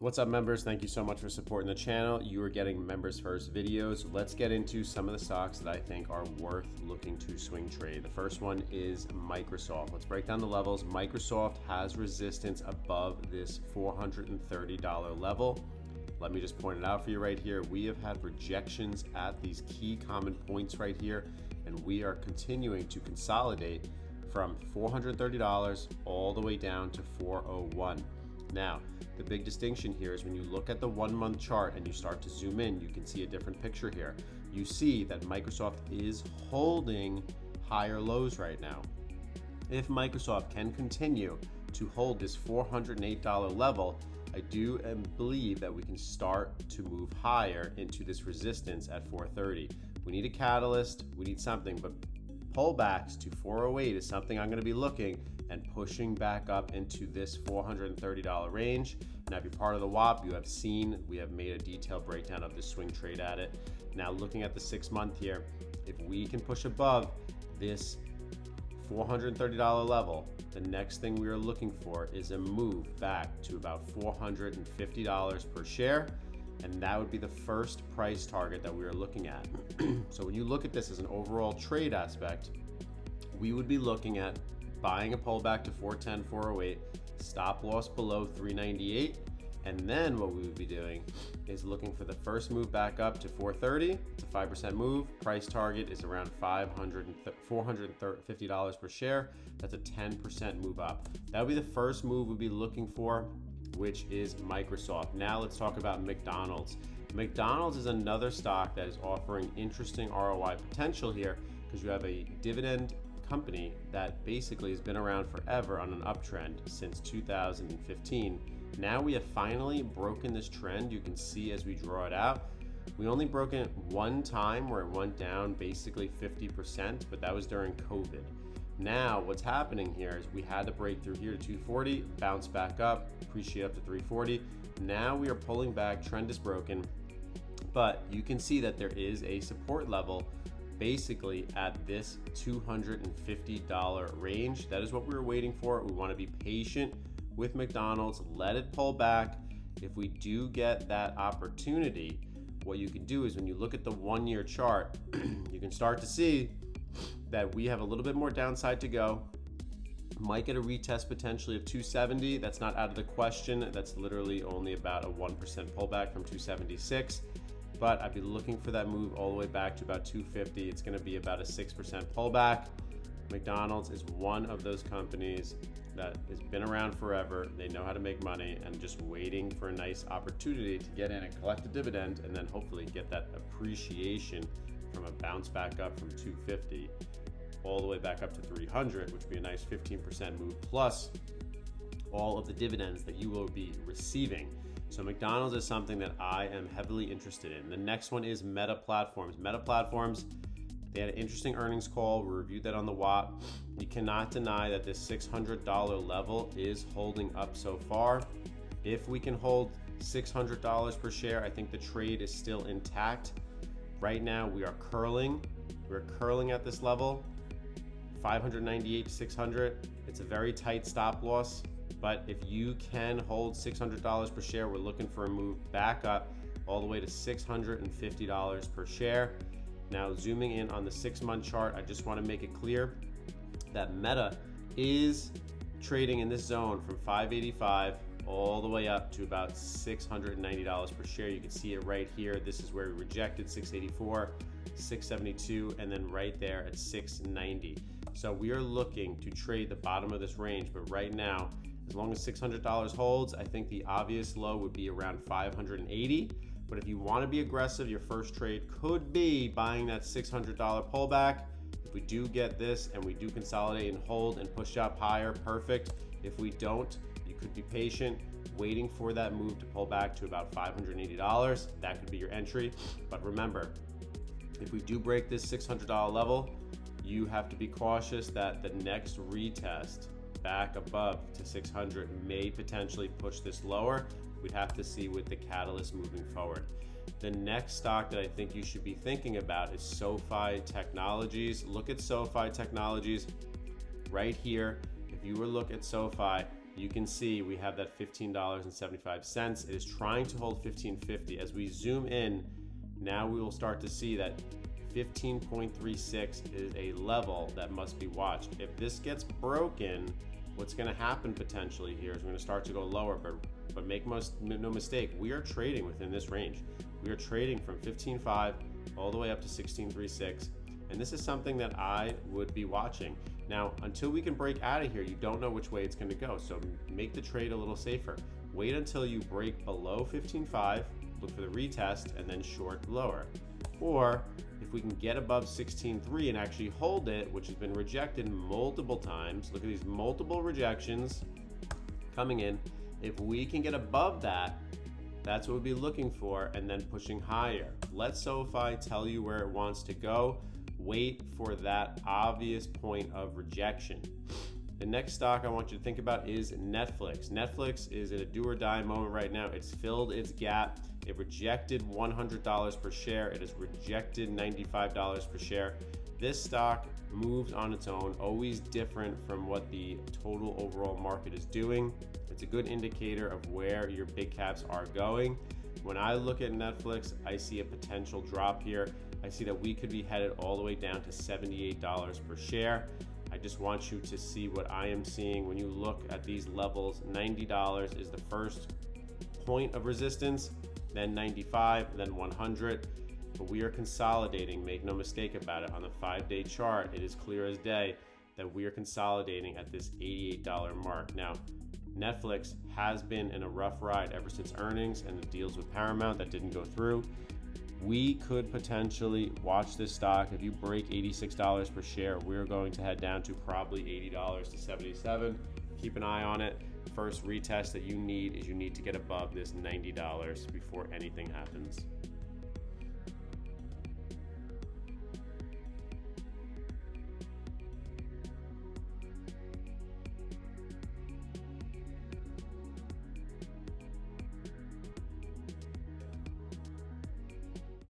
What's up, members? Thank you so much for supporting the channel. You are getting members first videos. Let's get into some of the stocks that I think are worth looking to swing trade. The first one is Microsoft. Let's break down the levels. Microsoft has resistance above this $430 level. Let me just point it out for you right here. We have had rejections at these key common points right here, and we are continuing to consolidate from $430 all the way down to $401. Now, the big distinction here is when you look at the 1 month chart and you start to zoom in, you can see a different picture here. You see that Microsoft is holding higher lows right now. If Microsoft can continue to hold this $408 level, I do believe that we can start to move higher into this resistance at 430. We need a catalyst, we need something, but pullbacks to 408 is something I'm going to be looking and pushing back up into this $430 range. Now, if you're part of the WAP, you have seen we have made a detailed breakdown of the swing trade at it. Now, looking at the 6 month here, if we can push above this $430 level, the next thing we are looking for is a move back to about $450 per share. And that would be the first price target that we are looking at. So when you look at this as an overall trade aspect, we would be looking at buying a pullback to 410, 408, stop loss below 398. And then what we would be doing is looking for the first move back up to 430. It's a 5% move. Price target is around $450 per share. That's a 10% move up. That would be the first move we'd be looking for, which is Microsoft. Now let's talk about McDonald's. McDonald's is another stock that is offering interesting ROI potential here because you have a dividend company that basically has been around forever on an uptrend since 2015. Now we have finally broken this trend. You can see as we draw it out. We only broke it one time where it went down basically 50%, but that was during COVID. Now what's happening here is we had to break through here to 240, bounce back up, appreciate up to 340. Now we are pulling back, trend is broken, but you can see that there is a support level basically at this $250 range. That is what we were waiting for. We want to be patient with McDonald's, let it pull back. If we do get that opportunity, what you can do is when you look at the 1 year chart, you can start to see that we have a little bit more downside to go. Might get a retest potentially of 270. That's not out of the question. That's literally only about a 1% pullback from 276. But I'd be looking for that move all the way back to about 250. It's going to be about a 6% pullback. McDonald's is one of those companies that has been around forever. They know how to make money and just waiting for a nice opportunity to get in and collect a dividend and then hopefully get that appreciation from a bounce back up from 250 all the way back up to 300, which would be a nice 15% move plus all of the dividends that you will be receiving. So McDonald's is something that I am heavily interested in. The next one is Meta Platforms. Meta Platforms, they had an interesting earnings call. We reviewed that on the WAP. You cannot deny that this $600 level is holding up so far. If we can hold $600 per share, I think the trade is still intact. Right now we are curling. We're curling at this level, 598 to 600. It's a very tight stop loss, but if you can hold $600 per share, we're looking for a move back up all the way to $650 per share. Now zooming in on the 6 month chart, I just want to make it clear that Meta is trading in this zone from 585 all the way up to about $690 per share. You can see it right here. This is where we rejected 684, 672, and then right there at 690. So we are looking to trade the bottom of this range, but right now, as long as $600 holds, I think the obvious low would be around 580. But if you want to be aggressive, your first trade could be buying that $600 pullback. If we do get this and we do consolidate and hold and push up higher, perfect. If we don't, you could be patient, waiting for that move to pull back to about $580. That could be your entry. But remember, if we do break this $600 level, you have to be cautious that the next retest back above to 600 may potentially push this lower. We'd have to see with the catalyst moving forward. The next stock that I think you should be thinking about is SoFi Technologies. Look at SoFi Technologies right here. If you were to look at SoFi, You can see we have that $15.75. It is trying to hold $15.50. As we zoom in, now we will start to see that 15.36 is a level that must be watched. If this gets broken, what's going to happen potentially here is we're going to start to go lower, but make no mistake, we are trading within this range. We are trading from 15.5 all the way up to 16.36, and this is something that I would be watching. Now, until we can break out of here, you don't know which way it's going to go, so make the trade a little safer. Wait until you break below 15.5, look for the retest, and then short lower. Or if we can get above 16.3 and actually hold it, which has been rejected multiple times, look at these multiple rejections coming in. If we can get above that, that's what we'll be looking for, and then pushing higher. Let SoFi tell you where it wants to go. Wait for that obvious point of rejection. The next stock I want you to think about is Netflix. Netflix is at a do or die moment right now. It's filled its gap. It rejected $100 per share. It has rejected $95 per share. This stock moves on its own, always different from what the total overall market is doing. It's a good indicator of where your big caps are going. When I look at Netflix, I see a potential drop here. I see that we could be headed all the way down to $78 per share. I just want you to see what I am seeing. When you look at these levels, $90 is the first point of resistance, then 95, then 100. But we are consolidating, make no mistake about it. On the 5-day chart, it is clear as day that we are consolidating at this $88 mark. Now, Netflix has been in a rough ride ever since earnings and the deals with Paramount that didn't go through. We could potentially watch this stock. If you break $86 per share, we're going to head down to probably $80 to $77. Keep an eye on it. First retest that you need is you need to get above this $90 before anything happens.